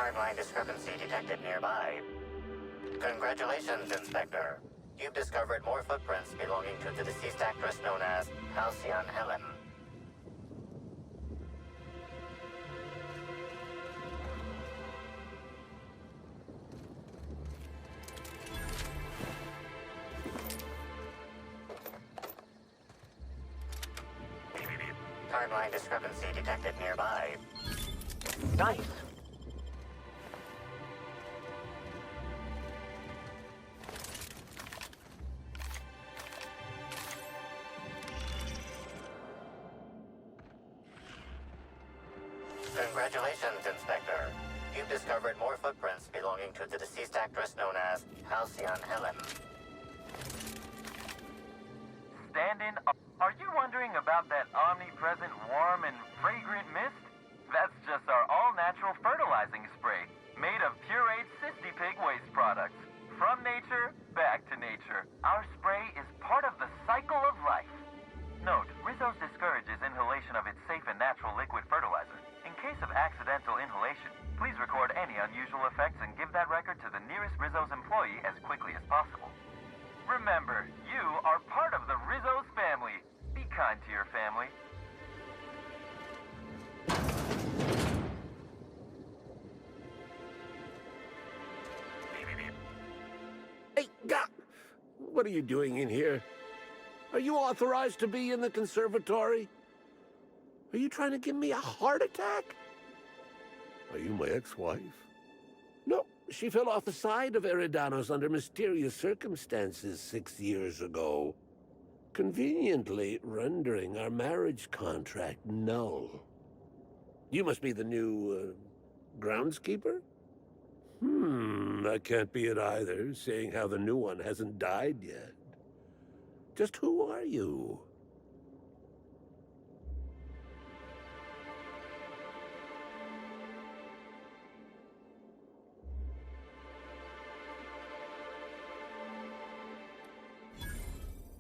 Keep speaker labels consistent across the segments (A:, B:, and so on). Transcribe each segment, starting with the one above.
A: Timeline discrepancy detected nearby. Congratulations, Inspector. You've discovered more footprints belonging to the deceased actress known as Halcyon Helen. Timeline discrepancy detected nearby.
B: Nice.
A: Congratulations, Inspector. You've discovered more footprints belonging to the deceased actress known as Halcyon Helen.
C: Stand-in, are you wondering about that omnipresent, warm, and fragrant mist? That's just our all-natural fertilizing spray, made of pureed Sisti Pig waste products. From nature, back to nature. Our spray is part of the cycle of life. Note, Rizzo's discourages inhalation of its safe and natural liquid fertilizer. In case of accidental inhalation, please record any unusual effects and give that record to the nearest Rizzo's employee as quickly as possible. Remember, you are part of the Rizzo's family. Be kind to your family.
D: Hey, what are you doing in here? Are you authorized to be in the conservatory? Are you trying to give me a heart attack? Are you my ex-wife? No, she fell off the side of Eridanos under mysterious circumstances 6 years ago, conveniently rendering our marriage contract null. You must be the new, groundskeeper? That can't be it either, seeing how the new one hasn't died yet. Just who are you?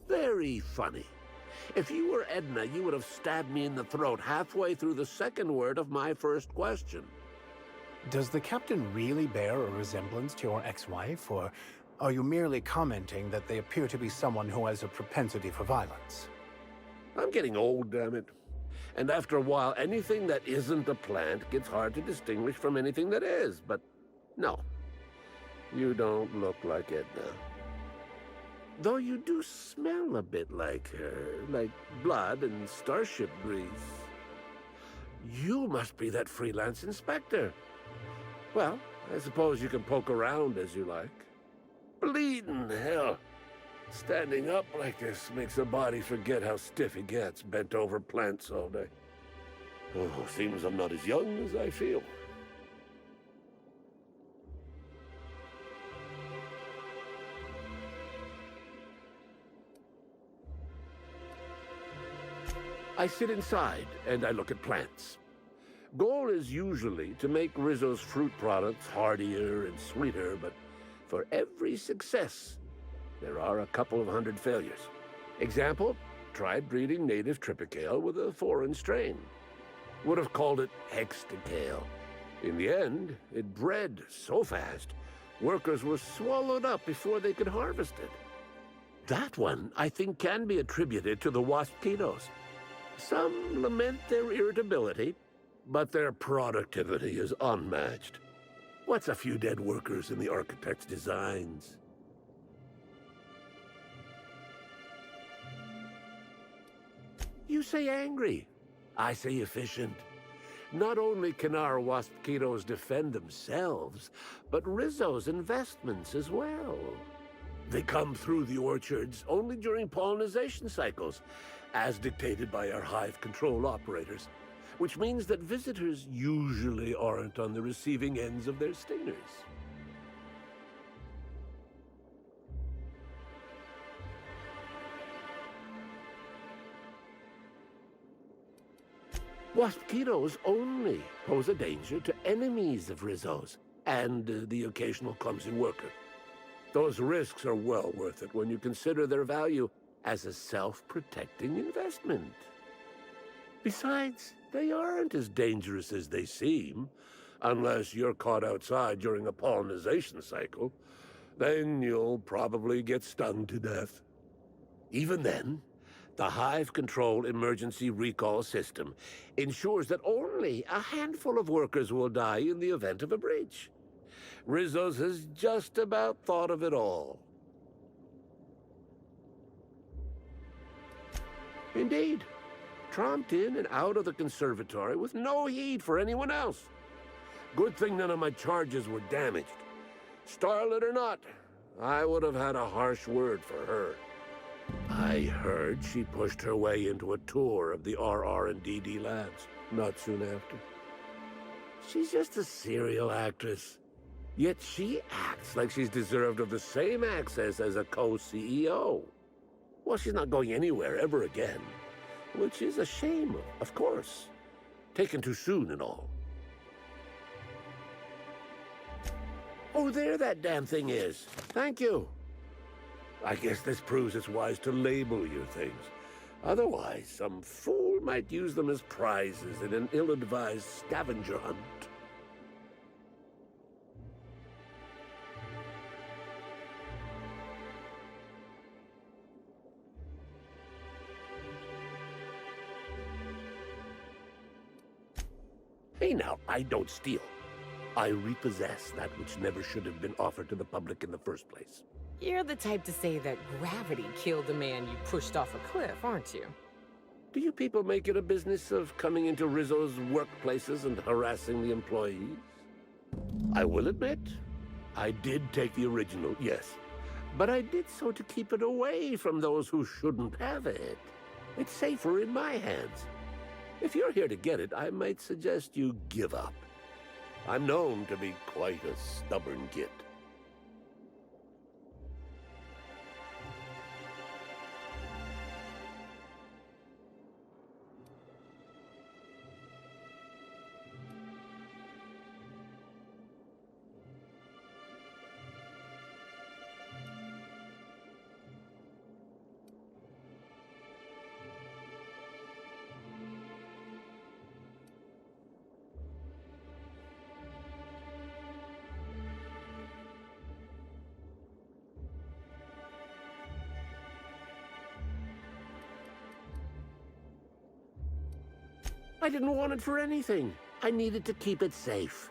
D: Very funny. If you were Edna, you would have stabbed me in the throat halfway through the second word of my first question.
E: Does the captain really bear a resemblance to your ex-wife, or are you merely commenting that they appear to be someone who has a propensity for violence?
D: I'm getting old, damn it. And after a while, anything that isn't a plant gets hard to distinguish from anything that is. But no, you don't look like Edna. Though you do smell a bit like her, like blood and starship grease. You must be that freelance inspector. Well, I suppose you can poke around as you like. Bleeding hell. Standing up like this makes a body forget how stiff he gets, bent over plants all day. Oh, seems I'm not as young as I feel. I sit inside and I look at plants. Goal is usually to make Rizzo's fruit products hardier and sweeter, but for every success, there are a couple of hundred failures. Example, tried breeding native Tripicale with a foreign strain. Would have called it Hexticale. In the end, it bred so fast, workers were swallowed up before they could harvest it. That one, I think, can be attributed to the waspitos. Some lament their irritability, but their productivity is unmatched. What's a few dead workers in the architect's designs? You say angry. I say efficient. Not only can our waspitos defend themselves, but Rizzo's investments as well. They come through the orchards only during pollination cycles, as dictated by our hive control operators, which means that visitors usually aren't on the receiving ends of their stingers. Waspitos only pose a danger to enemies of Rizzo's and the occasional clumsy worker. Those risks are well worth it when you consider their value as a self-protecting investment. Besides, they aren't as dangerous as they seem. Unless you're caught outside during a pollination cycle, then you'll probably get stung to death. Even then, the Hive Control Emergency Recall System ensures that only a handful of workers will die in the event of a breach. Rizzo's has just about thought of it all. Indeed. Tromped in and out of the conservatory with no heed for anyone else. Good thing none of my charges were damaged. Starlet or not, I would have had a harsh word for her. I heard she pushed her way into a tour of the RR and DD labs not soon after. She's just a serial actress. Yet she acts like she's deserved of the same access as a co-CEO. Well, she's not going anywhere ever again. Which is a shame, of course. Taken too soon and all. Oh, there that damn thing is. Thank you. I guess this proves it's wise to label your things. Otherwise, some fool might use them as prizes in an ill-advised scavenger hunt. Hey now, I don't steal. I repossess that which never should have been offered to the public in the first place.
B: You're the type to say that gravity killed the man you pushed off a cliff, aren't you?
D: Do you people make it a business of coming into Rizzo's workplaces and harassing the employees? I will admit, I did take the original, yes. But I did so to keep it away from those who shouldn't have it. It's safer in my hands. If you're here to get it, I might suggest you give up. I'm known to be quite a stubborn git. I didn't want it for anything. I needed to keep it safe.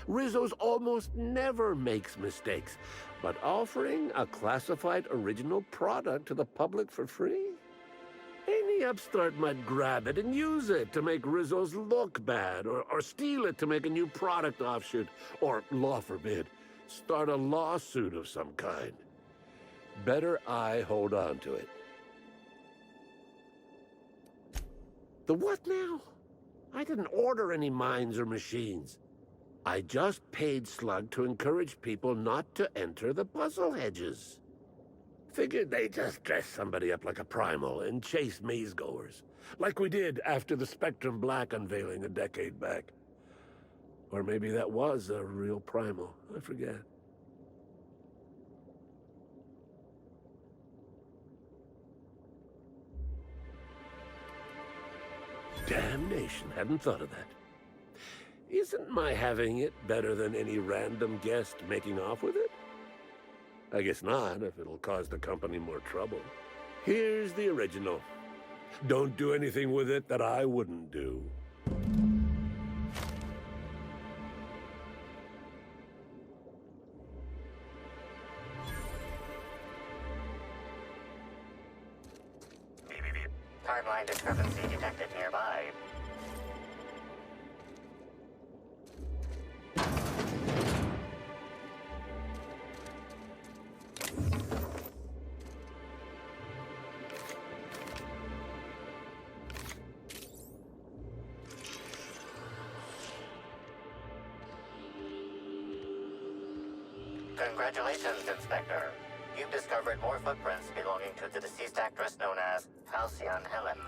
D: Rizzo's almost never makes mistakes, but offering a classified original product to the public for free? Any upstart might grab it and use it to make Rizzo's look bad, or steal it to make a new product offshoot, or, law forbid, start a lawsuit of some kind. Better I hold on to it. The what now? I didn't order any mines or machines. I just paid Slug to encourage people not to enter the puzzle hedges. Figured they'd just dress somebody up like a primal and chase maze-goers, like we did after the Spectrum Black unveiling a decade back. Or maybe that was a real primal, I forget. Damnation, hadn't thought of that. Isn't my having it better than any random guest making off with it? I guess not, if it'll cause the company more trouble. Here's the original. Don't do anything with it that I wouldn't do.
A: Timeline discrepancy detected nearby. Congratulations, Inspector. You've discovered more footprints belonging to the deceased actress known as Halcyon Helen.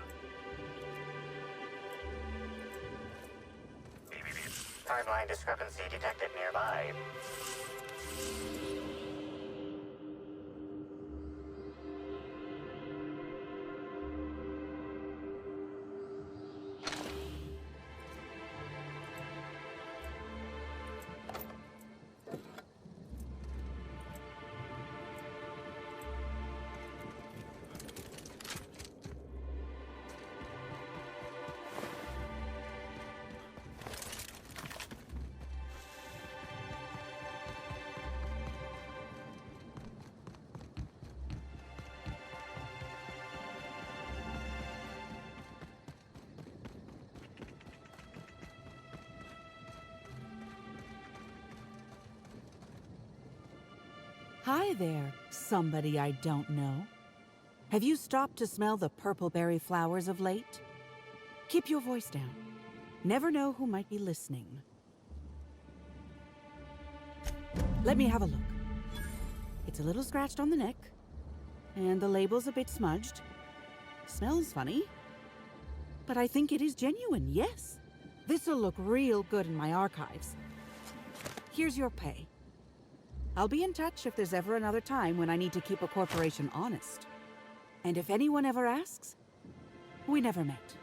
A: Timeline discrepancy detected nearby.
F: Hi there, somebody I don't know. Have you stopped to smell the purple-berry flowers of late? Keep your voice down. Never know who might be listening. Let me have a look. It's a little scratched on the neck, and the label's a bit smudged. Smells funny, but I think it is genuine, yes. This'll look real good in my archives. Here's your pay. I'll be in touch if there's ever another time when I need to keep a corporation honest. And if anyone ever asks, we never met.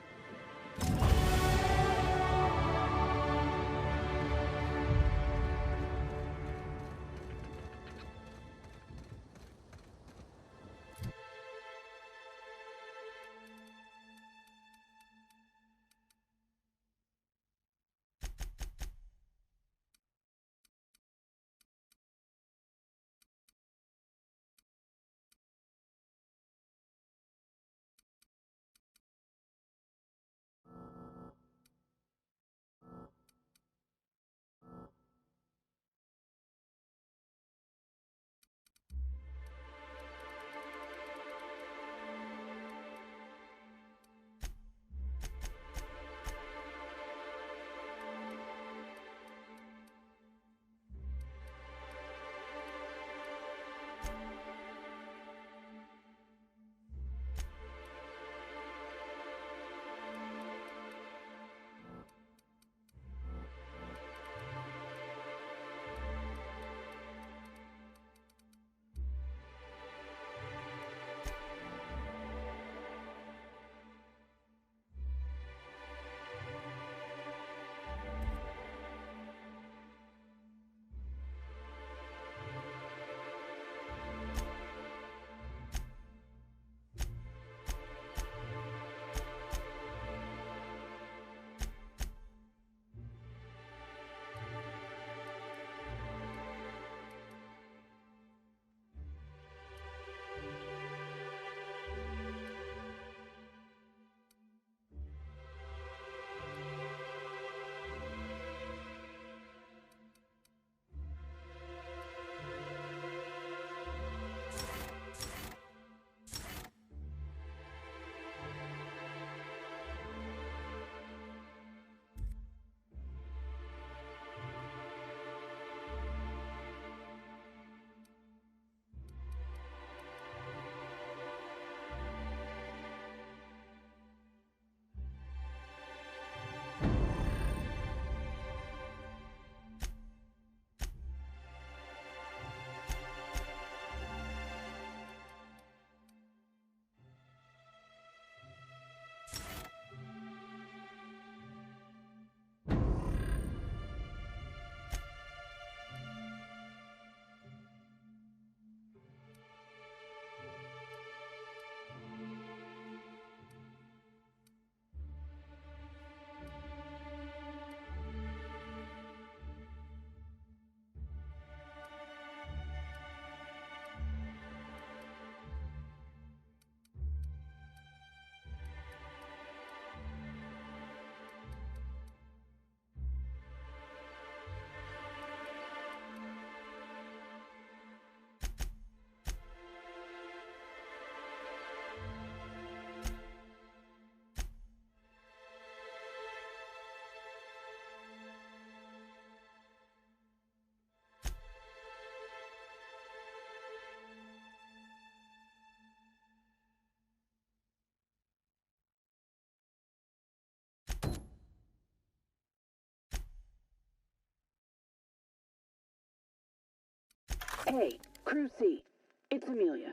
G: Hey, Crew C. It's Amelia.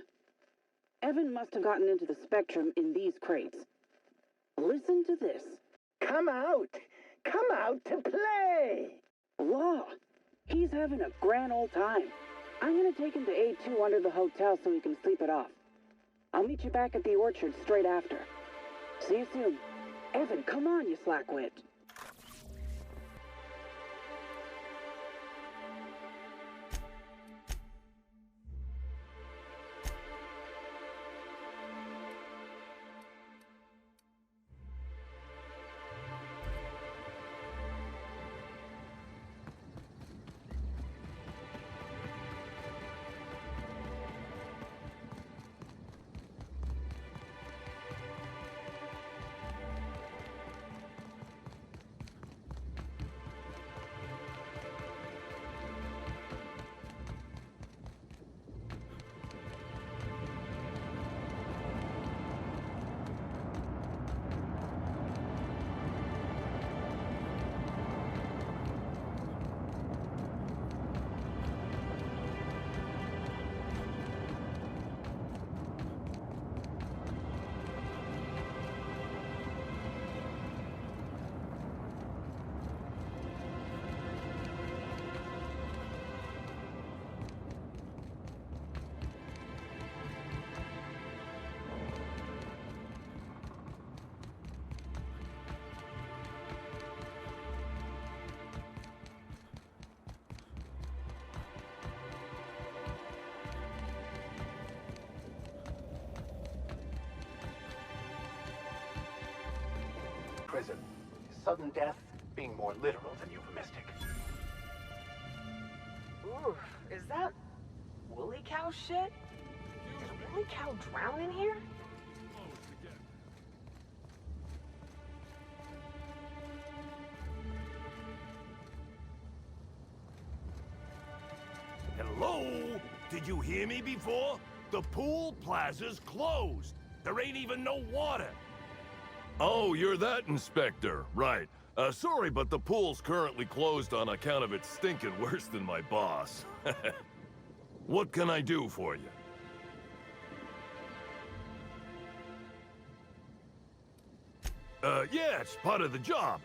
G: Evan must have gotten into the Spectrum in these crates. Listen to this.
H: Come out! Come out to play!
G: Law, he's having a grand old time. I'm gonna take him to A2 under the hotel so he can sleep it off. I'll meet you back at the orchard straight after. See you soon. Evan, come on, you slackwit.
E: prison. Sudden death being more literal than euphemistic.
B: Oof, is that woolly cow shit? Did a woolly cow drown in here?
I: Hello? Did you hear me before? The pool plaza's closed. There ain't even no water. Oh, you're that inspector. Right. Sorry, but the pool's currently closed on account of it stinking worse than my boss. What can I do for you? Yeah, it's part of the job.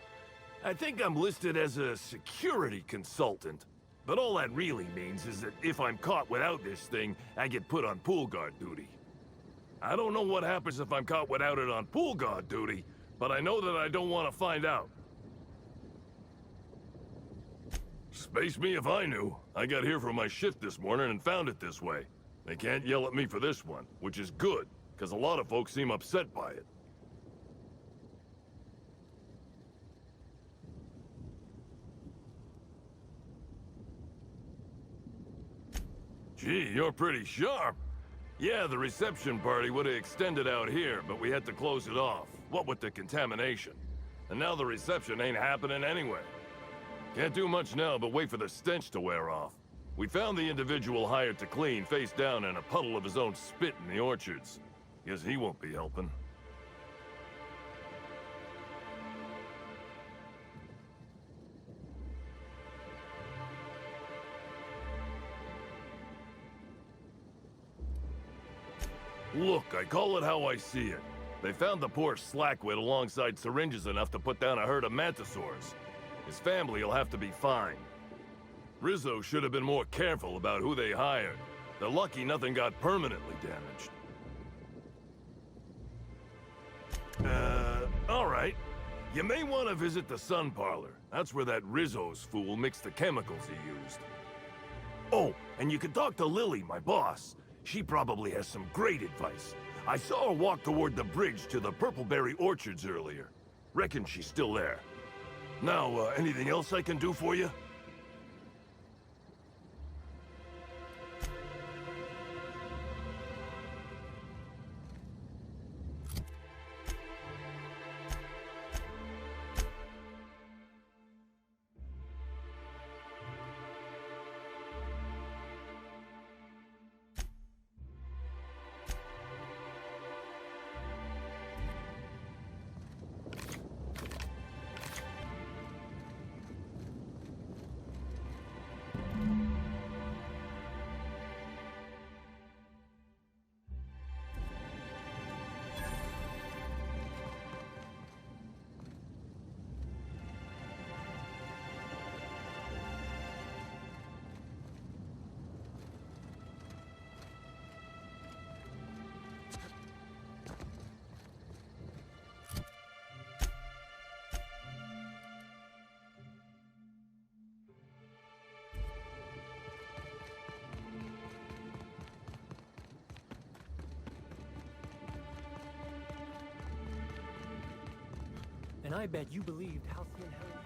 I: I think I'm listed as a security consultant. But all that really means is that if I'm caught without this thing, I get put on pool guard duty. I don't know what happens if I'm caught without it on pool guard duty, but I know that I don't want to find out. Space me if I knew. I got here for my shift this morning and found it this way. They can't yell at me for this one, which is good, because a lot of folks seem upset by it. Gee, you're pretty sharp. Yeah, the reception party would have extended out here, but we had to close it off. What with the contamination. And now the reception ain't happening anyway. Can't do much now but wait for the stench to wear off. We found the individual hired to clean face down in a puddle of his own spit in the orchards. Guess he won't be helping. Look, I call it how I see it. They found the poor slackwit alongside syringes enough to put down a herd of mantisaurs. His family will have to be fined. Rizzo should have been more careful about who they hired. They're lucky nothing got permanently damaged. All right. You may want to visit the sun parlor. That's where that Rizzo's fool mixed the chemicals he used. Oh, and you could talk to Lily, my boss. She probably has some great advice. I saw her walk toward the bridge to the Purpleberry Orchards earlier. Reckon she's still there. Now, anything else I can do for you?
J: And I bet you believed Halcyon Helen.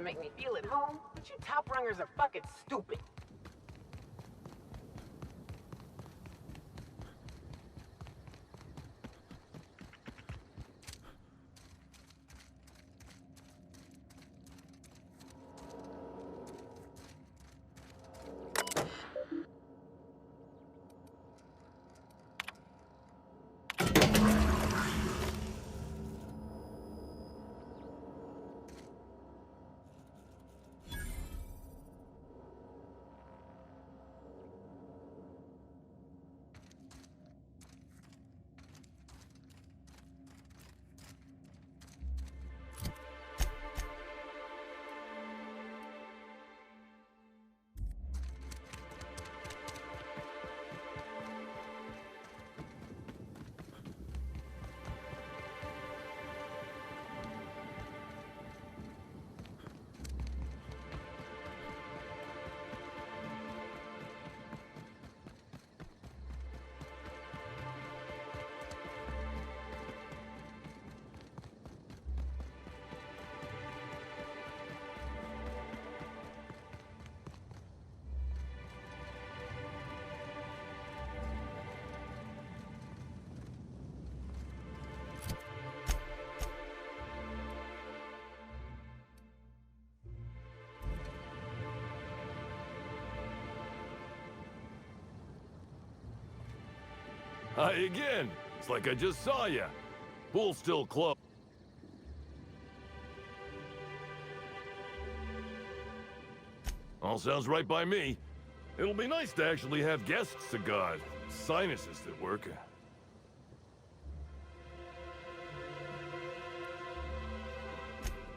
B: make me feel at home, but you top rungers are fucking stupid.
I: Hi again. It's like I just saw you. Pool's still closed. All sounds right by me. It'll be nice to actually have guests to God. Sinuses that work.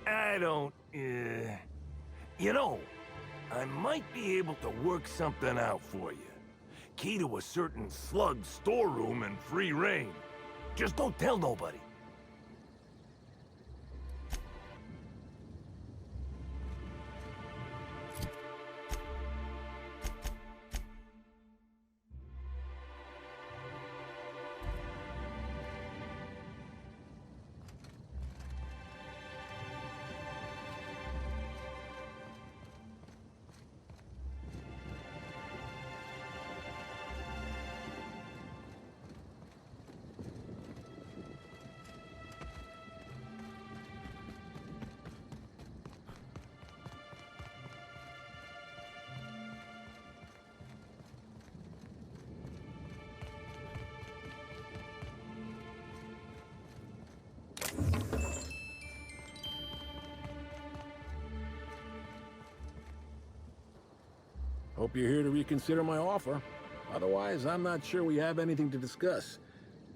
K: I don't, You know, I might be able to work something out for you. Key to a certain slug storeroom and free reign. Just don't tell nobody.
L: Hope you're here to reconsider my offer. Otherwise, I'm not sure we have anything to discuss.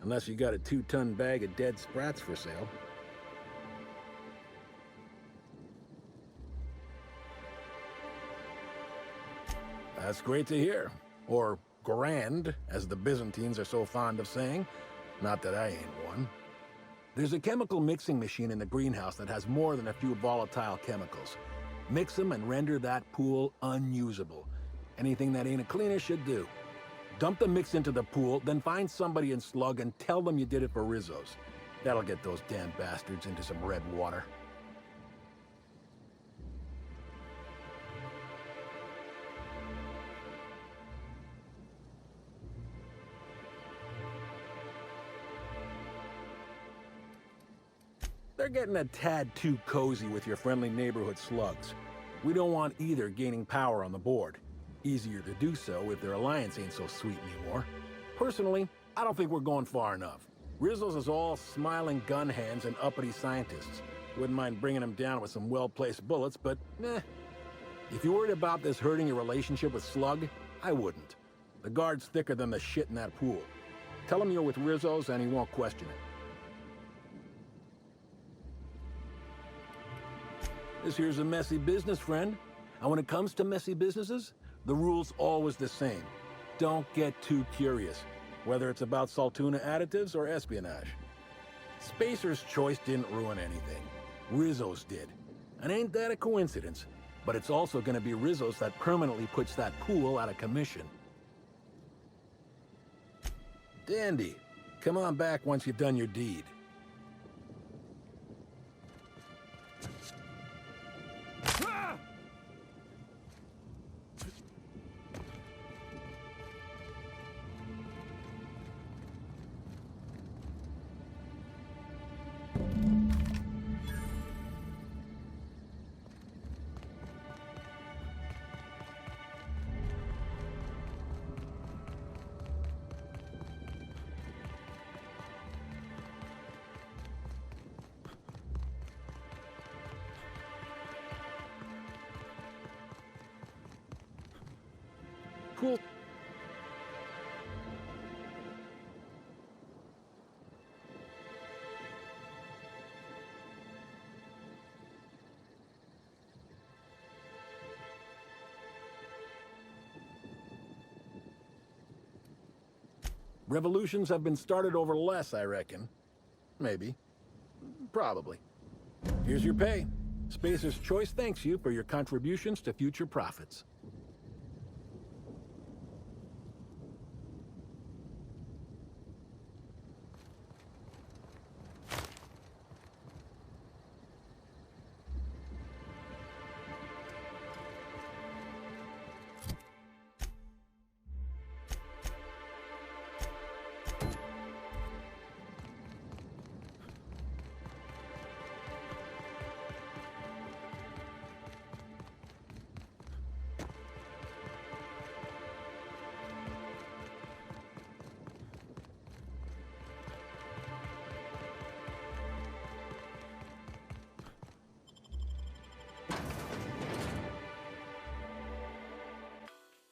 L: Unless you got a 2-ton bag of dead sprats for sale. That's great to hear. Or grand, as the Byzantines are so fond of saying. Not that I ain't one. There's a chemical mixing machine in the greenhouse that has more than a few volatile chemicals. Mix them and render that pool unusable. Anything that ain't a cleaner should do. Dump the mix into the pool, then find somebody in Slug and tell them you did it for Rizzo's. That'll get those damn bastards into some red water. They're getting a tad too cozy with your friendly neighborhood slugs. We don't want either gaining power on the board. Easier to do so if their alliance ain't so sweet anymore. Personally, I don't think we're going far enough. Rizzo's is all smiling gun hands and uppity scientists. Wouldn't mind bringing them down with some well-placed bullets, but if you're worried about this hurting your relationship with Slug, I wouldn't. The guard's thicker than the shit in that pool. Tell him you're with Rizzo's and he won't question it. This here's a messy business, friend. And when it comes to messy businesses, the rule's always the same. Don't get too curious, whether it's about Saltuna additives or espionage. Spacer's choice didn't ruin anything. Rizzo's did. And ain't that a coincidence? But it's also gonna be Rizzo's that permanently puts that pool out of commission. Dandy. Come on back once you've done your deed.
I: Ah!
L: Cool. Revolutions have been started over less, I reckon. Maybe. Probably. Here's your pay. Spacer's Choice thanks you for your contributions to future profits.